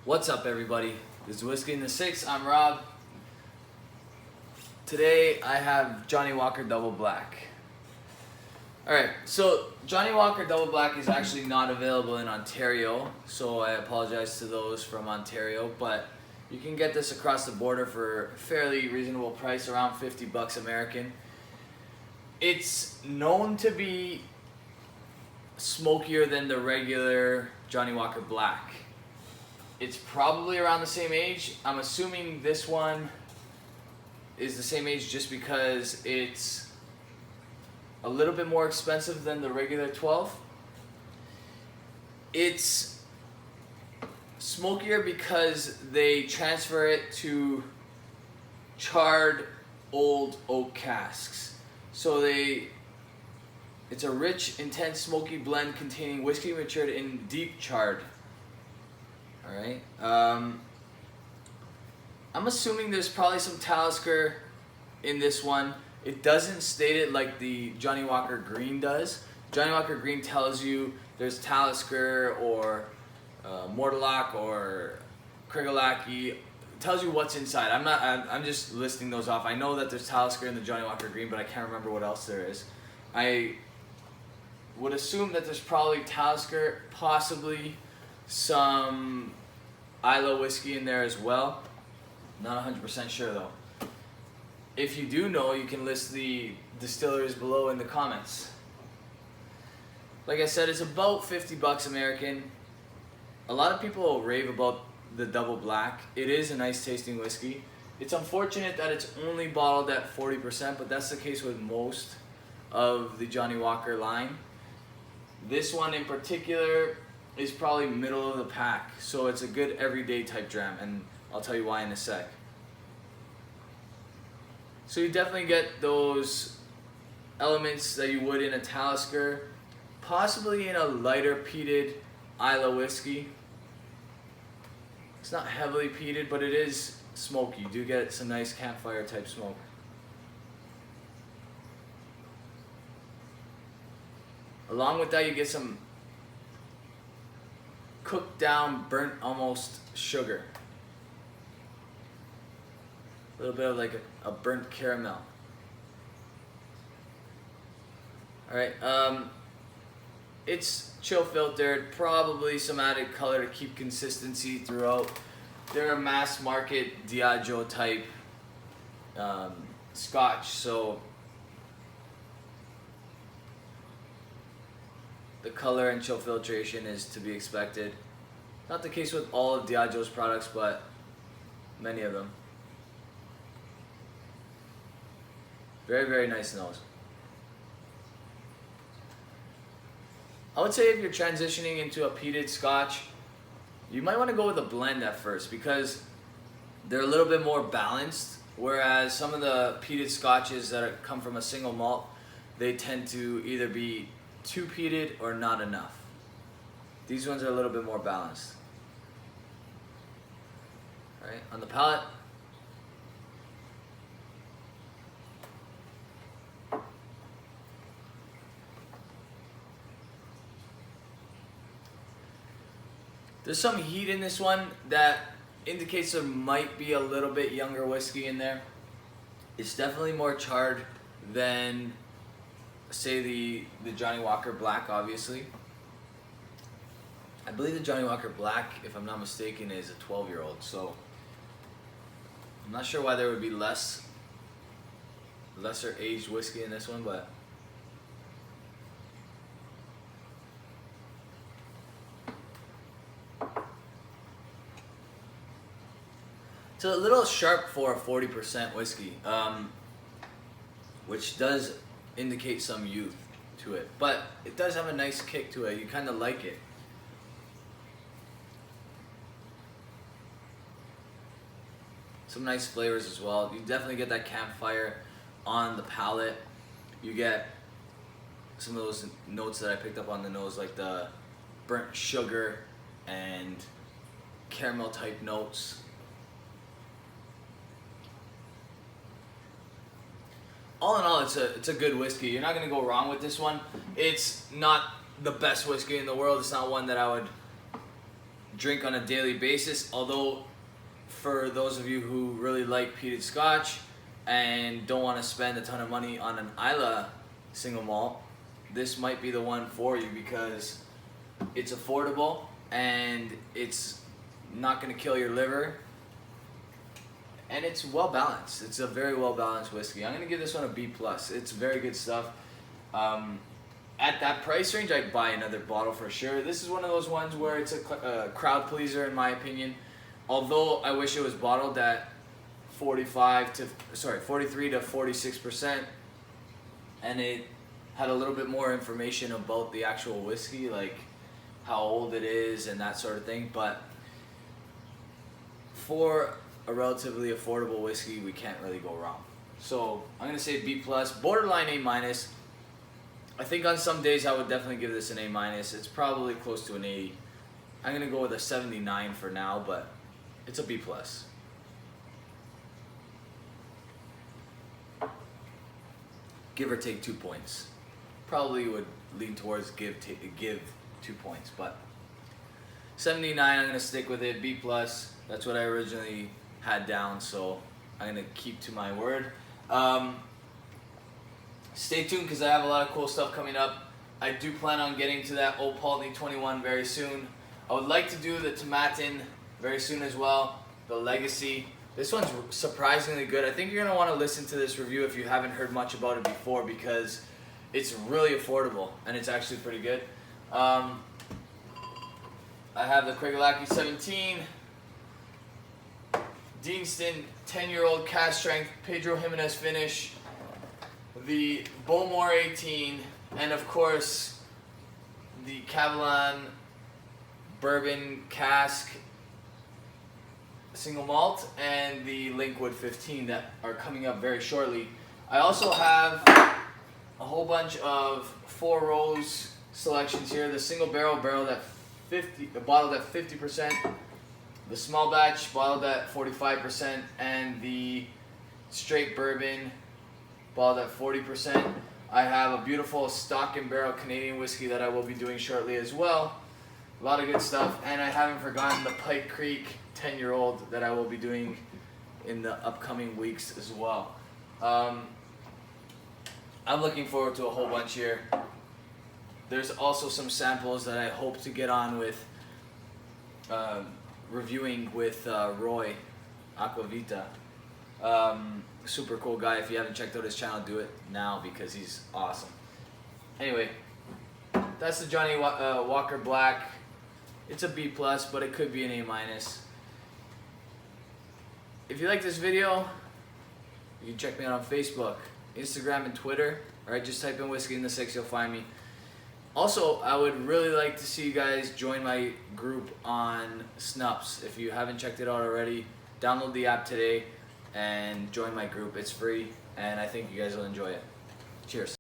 What's up, everybody? This is Whiskey in the Six. I'm Rob. Today I have Johnnie Walker Double Black. Alright, so Johnnie Walker Double Black is actually not available in Ontario, so I apologize to those from Ontario, but you can get this across the border for a fairly reasonable price, around 50 bucks American. It's known to be smokier than the regular Johnnie Walker Black. It's probably around the same age. I'm assuming this one is the same age just because it's a little bit more expensive than the regular 12. It's smokier because they transfer it to charred old oak casks. So it's a rich, intense, smoky blend containing whiskey matured in deep charred. Alright, I'm assuming there's probably some Talisker in this one. It doesn't state it like the Johnnie Walker Green does. Johnnie Walker Green tells you there's Talisker or Mortalac or Krigalacky. It tells you what's inside. I'm just listing those off. I know that there's Talisker in the Johnnie Walker Green, but I can't remember what else there is. I would assume that there's probably Talisker, possibly some Islay whiskey in there as well. Not 100% sure though. If you do know, you can list the distilleries below in the comments. Like I said, it's about 50 bucks American. A lot of people rave about the Double Black. It is a nice tasting whiskey. It's unfortunate that it's only bottled at 40%, but that's the case with most of the Johnnie Walker line. This one in particular is probably middle of the pack, so it's a good everyday type dram, and I'll tell you why in a sec. So you definitely get those elements that you would in a Talisker, possibly in a lighter peated Islay whiskey. It's not heavily peated, but it is smoky. You do get some nice campfire type smoke. Along with that, you get some cooked down, burnt almost sugar. A little bit of like a burnt caramel. Alright, it's chill filtered, probably some added color to keep consistency throughout. They're a mass market Diageo type scotch, so the color and chill filtration is to be expected. Not the case with all of Diageo's products, but many of them. Very, very nice nose. I would say if you're transitioning into a peated scotch, you might want to go with a blend at first because they're a little bit more balanced, whereas some of the peated scotches that come from a single malt, they tend to either be too peated or not enough. These ones are a little bit more balanced. Alright, on the palate. There's some heat in this one that indicates there might be a little bit younger whiskey in there. It's definitely more charred than, say, the Johnnie Walker Black, obviously. I believe the Johnnie Walker Black, if I'm not mistaken, is a 12-year-old, so I'm not sure why there would be lesser aged whiskey in this one, but it's a little sharp for a 40% whiskey, which does indicate some youth to it, but it does have a nice kick to it. You kind of like it. Some nice flavors as well. You definitely get that campfire on the palate. You get some of those notes that I picked up on the nose, like the burnt sugar and caramel type notes. All in all, it's a good whiskey. You're not gonna go wrong with this one. It's not the best whiskey in the world. It's not one that I would drink on a daily basis. Although for those of you who really like peated Scotch and don't want to spend a ton of money on an Islay single malt, this might be the one for you because it's affordable and it's not going to kill your liver, and it's well balanced. It's a very well balanced whiskey. I'm going to give this one a B+. It's very good stuff. At that price range, I'd buy another bottle for sure. This is one of those ones where it's a crowd pleaser in my opinion. Although I wish it was bottled at 43 to 46%, and it had a little bit more information about the actual whiskey, like how old it is and that sort of thing. But for a relatively affordable whiskey, we can't really go wrong. So I'm gonna say B+, borderline A-. I think on some days I would definitely give this an A-. It's probably close to an 80. I'm gonna go with a 79 for now, but it's a B+. Give or take 2 points. Probably would lean towards give 2 points, but 79, I'm gonna stick with it. B+. That's what I originally had down, so I'm gonna keep to my word. Stay tuned because I have a lot of cool stuff coming up. I do plan on getting to that Old Paltney 21 very soon. I would like to do the Tomatin very soon as well, the Legacy. This one's surprisingly good. I think you're gonna want to listen to this review if you haven't heard much about it before because it's really affordable and it's actually pretty good. I have the Kragolaki 17, Deanston 10-year-old cast strength Pedro Jimenez finish, the Bowmore 18, and of course the Cavalan Bourbon Cask single malt and the Linkwood 15 that are coming up very shortly. I also have a whole bunch of 4 rows selections here. The single barrel bottled at 50%, the small batch bottled at 45%, and the straight bourbon bottled at 40%. I have a beautiful stock and barrel Canadian whiskey that I will be doing shortly as well. A lot of good stuff, and I haven't forgotten the Pike Creek 10-year-old that I will be doing in the upcoming weeks as well. I'm looking forward to a whole bunch here. There's also some samples that I hope to get on with reviewing with Roy Aquavita. Super cool guy. If you haven't checked out his channel, do it now because he's awesome. Anyway, that's the Johnnie Walker Black. It's a B+, but it could be an A-. If you like this video, you can check me out on Facebook, Instagram, and Twitter. Alright, just type in Whiskey in the Six, you'll find me. Also, I would really like to see you guys join my group on Snups. If you haven't checked it out already, download the app today and join my group. It's free, and I think you guys will enjoy it. Cheers.